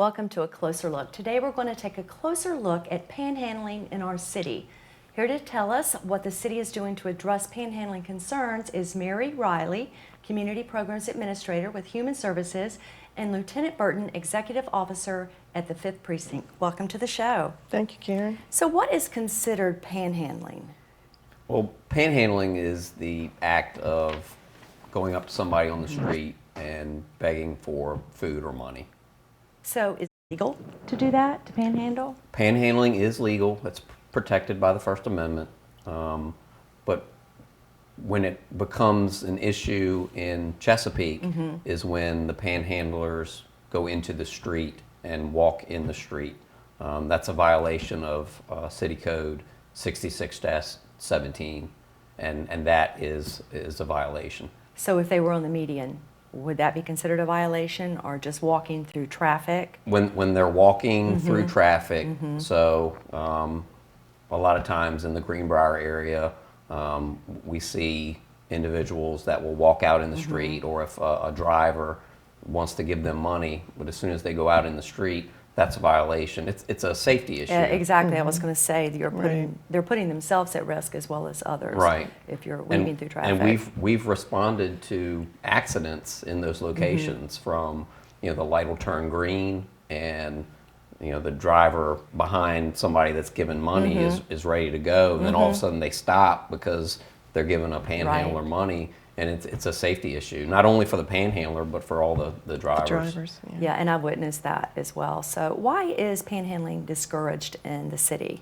welcome to A Closer Look. Today we're going to take a closer look at panhandling in our city. Here to tell us what the city is doing to address panhandling concerns is Mary Riley, Community Programs Administrator with Human Services, and Lieutenant Burton, Executive Officer at the 5th Precinct. Welcome to the show. Thank you, Karen. So what is considered panhandling? Well, panhandling is the act of going up to somebody on the street and begging for food or money. So is it legal to do that, to panhandle? Panhandling is legal. It's protected by the First Amendment. But when it becomes an issue in Chesapeake is when the panhandlers go into the street and walk in the street. That's a violation of City Code 66-17, and that is a violation. So if they were on the median, would that be considered a violation, or just walking through traffic? When they're walking through traffic, so a lot of times in the Greenbrier area, we see individuals that will walk out in the street, or if a driver wants to give them money, but as soon as they go out in the street, that's a violation. It's a safety issue. Yeah, exactly. I was going to say Right. they're putting themselves at risk as well as others. Right. If you're weaving through traffic. And we've responded to accidents in those locations from, the light will turn green and, the driver behind somebody that's given money is ready to go. And then all of a sudden they stop because they're giving a panhandler money. And it's a safety issue, not only for the panhandler, but for all the drivers. The drivers, Yeah, and I've witnessed that as well. So why is panhandling discouraged in the city?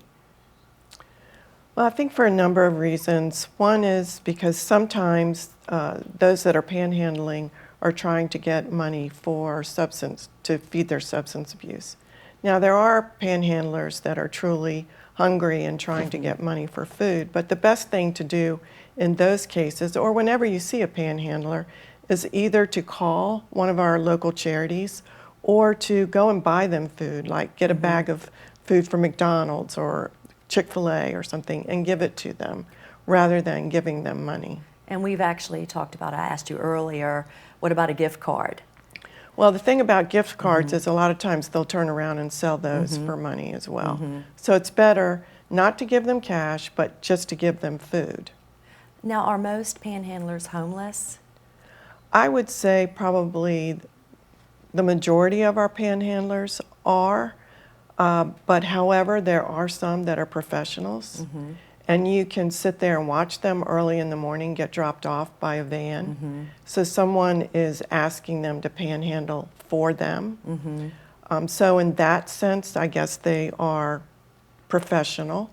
Well, I think for a number of reasons. One is because sometimes those that are panhandling are trying to get money to feed their substance abuse. Now, there are panhandlers that are truly hungry and trying to get money for food, but the best thing to do in those cases, or whenever you see a panhandler, is either to call one of our local charities or to go and buy them food, like get a bag of food from McDonald's or Chick-fil-A or something and give it to them rather than giving them money. And we've actually talked about, I asked you earlier, what about a gift card? Well, the thing about gift cards is a lot of times they'll turn around and sell those for money as well. So it's better not to give them cash, but just to give them food. Now, are most panhandlers homeless? I would say probably the majority of our panhandlers are, but however, there are some that are professionals. And you can sit there and watch them early in the morning get dropped off by a van. So someone is asking them to panhandle for them. So in that sense, I guess they are professional,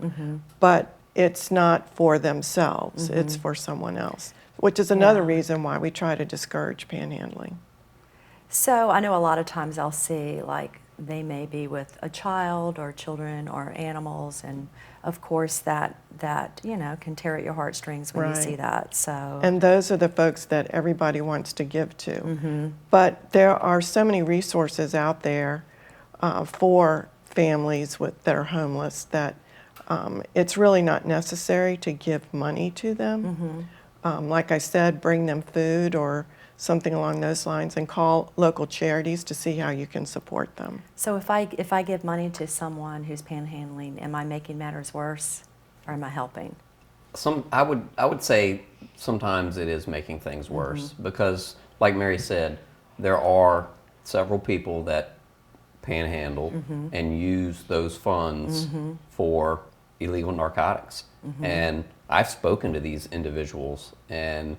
but it's not for themselves, it's for someone else, which is another reason why we try to discourage panhandling. So I know a lot of times I'll see, like, they may be with a child or children or animals, and of course that can tear at your heartstrings when you see that. So And those are the folks that everybody wants to give to. But there are so many resources out there for families that are homeless that it's really not necessary to give money to them. Like I said, bring them food or something along those lines, and call local charities to see how you can support them. So if I give money to someone who's panhandling, am I making matters worse, or am I helping? I would say sometimes it is making things worse because, like Mary said, there are several people that panhandle and use those funds for illegal narcotics. And I've spoken to these individuals, and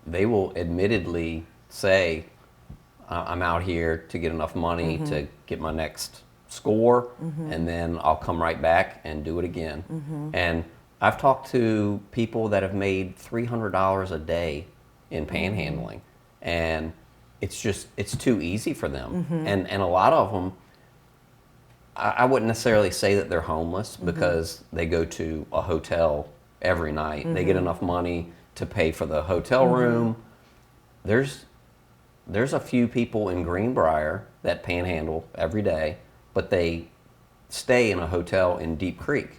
they will admittedly say, I'm out here to get enough money to get my next score, and then I'll come right back and do it again. And I've talked to people that have made $300 a day in panhandling, and it's too easy for them. And a lot of them, I wouldn't necessarily say that they're homeless because they go to a hotel every night. They get enough money to pay for the hotel room. There's a few people in Greenbrier that panhandle every day, but they stay in a hotel in Deep Creek.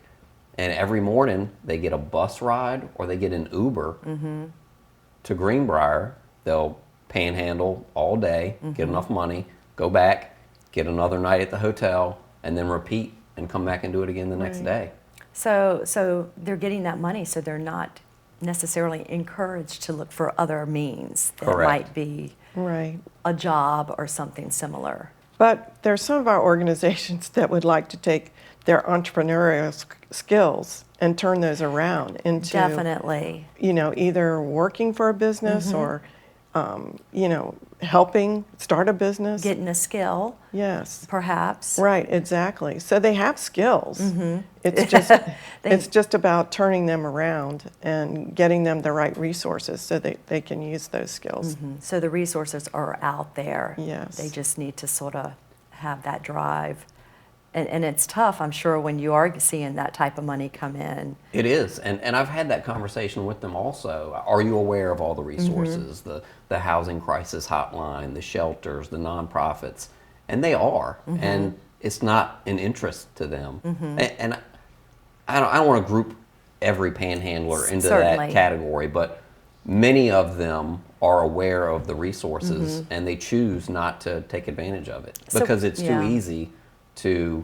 And every morning they get a bus ride or they get an Uber to Greenbrier. They'll panhandle all day, get enough money, go back, get another night at the hotel, and then repeat and come back and do it again the next Right. day. So they're getting that money, so they're not necessarily encouraged to look for other means that Correct. might be Right. a job or something similar. But there's some of our organizations that would like to take their entrepreneurial skills and turn those around into, Definitely. either working for a business or, helping start a business. Getting a skill, Yes. perhaps. Right, exactly. So they have skills. Mm-hmm. It's just it's just about turning them around and getting them the right resources so they can use those skills. So the resources are out there. Yes. They just need to sort of have that drive. And it's tough, I'm sure, when you are seeing that type of money come in. It is, and I've had that conversation with them also. Are you aware of all the resources, the housing crisis hotline, the shelters, the nonprofits? And they are, and it's not an interest to them. And I don't want to group every panhandler into Certainly. that category, but many of them are aware of the resources, and they choose not to take advantage of it So- because it's yeah. too easy to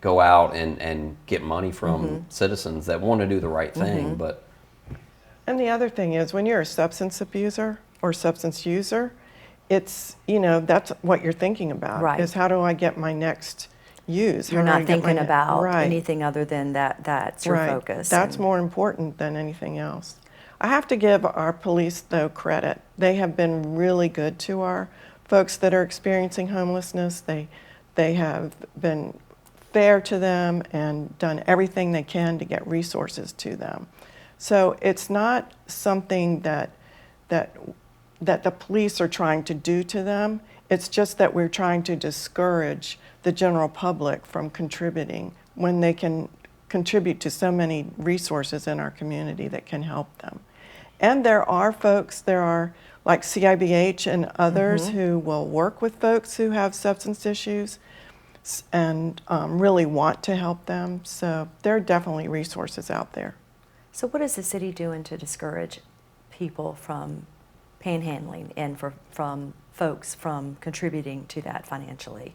go out and get money from citizens that want to do the right thing, but And the other thing is, when you're a substance abuser or substance user, it's, that's what you're thinking about. Right. Is how do I get my next use? You're How do I not get my thinking about right. anything other than that's your Right. focus. That's and- more important than anything else. I have to give our police, though, credit. They have been really good to our folks that are experiencing homelessness. They have been fair to them and done everything they can to get resources to them. So it's not something that the police are trying to do to them. It's just that we're trying to discourage the general public from contributing when they can contribute to so many resources in our community that can help them. And there are folks, like CIBH and others who will work with folks who have substance issues and really want to help them. So there are definitely resources out there. So what is the city doing to discourage people from panhandling and from folks from contributing to that financially?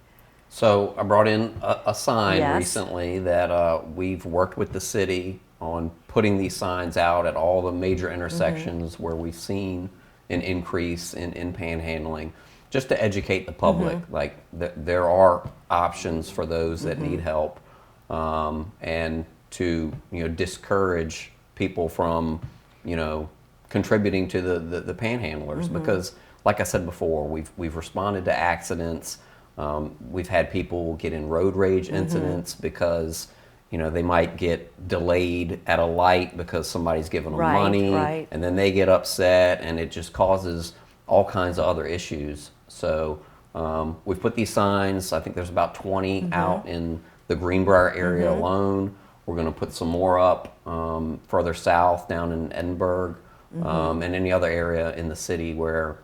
so I brought in a sign Yes. recently that we've worked with the city on putting these signs out at all the major intersections where we've seen an increase in panhandling, just to educate the public. Like there are options for those that need help, and to discourage people from contributing to the panhandlers, because like I said before, we've responded to accidents. We've had people get in road rage incidents because they might get delayed at a light because somebody's giving them Right, money, right. and then they get upset, and it just causes all kinds of other issues. So we've put these signs. I think there's about 20 out in the Greenbrier area alone. We're going to put some more up further south down in Edinburgh, and any other area in the city where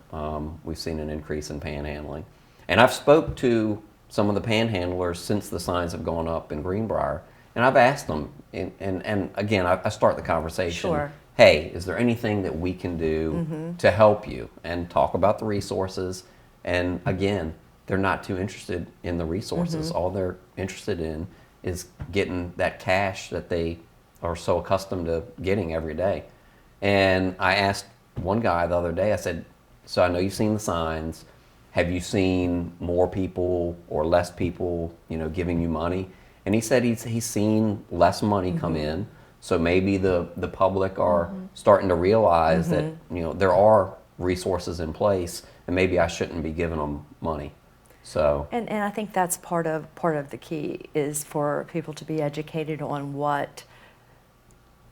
we've seen an increase in panhandling. And I've spoke to some of the panhandlers since the signs have gone up in Greenbrier, and I've asked them, and again, I start the conversation, Sure. hey, is there anything that we can do to help you? And talk about the resources. And again, they're not too interested in the resources. All they're interested in is getting that cash that they are so accustomed to getting every day. And I asked one guy the other day, I said, so I know you've seen the signs. Have you seen more people or less people, giving you money? And he said he's seen less money come in. So maybe the public are starting to realize that, there are resources in place, and maybe I shouldn't be giving them money. So And I think that's part of the key, is for people to be educated on what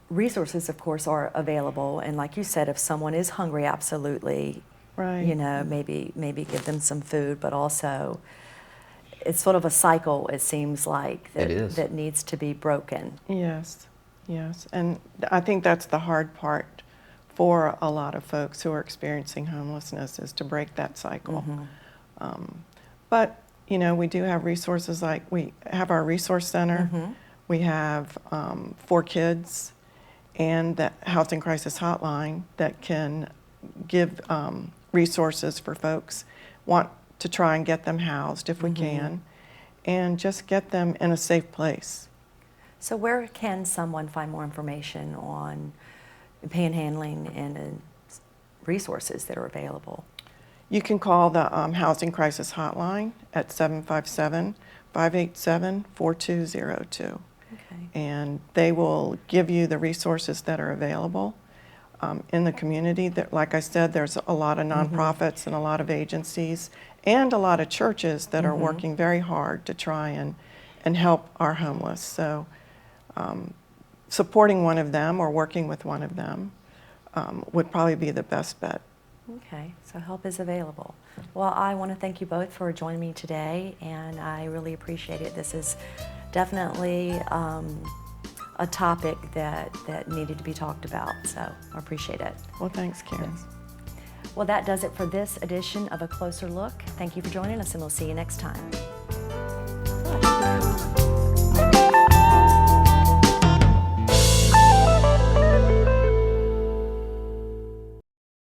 resources, of course, are available. And like you said, if someone is hungry, absolutely, Right. maybe give them some food, but also it's sort of a cycle, it seems like, It is. that needs to be broken. Yes, yes. And I think that's the hard part for a lot of folks who are experiencing homelessness, is to break that cycle. But, we do have resources, like we have our resource center. We have 4 kids and the housing crisis hotline that can give resources for folks want to try and get them housed if we can, and just get them in a safe place. So where can someone find more information on panhandling and resources that are available? You can call the Housing Crisis Hotline at 757-587-4202. Okay. And they will give you the resources that are available in the community. That, like I said, there's a lot of nonprofits and a lot of agencies and a lot of churches that are working very hard to try and help our homeless. So supporting one of them or working with one of them would probably be the best bet. Okay, so help is available. Well, I want to thank you both for joining me today, and I really appreciate it. This is definitely a topic that needed to be talked about, so I appreciate it. Well, thanks, Karen. Well, that does it for this edition of A Closer Look. Thank you for joining us, and we'll see you next time.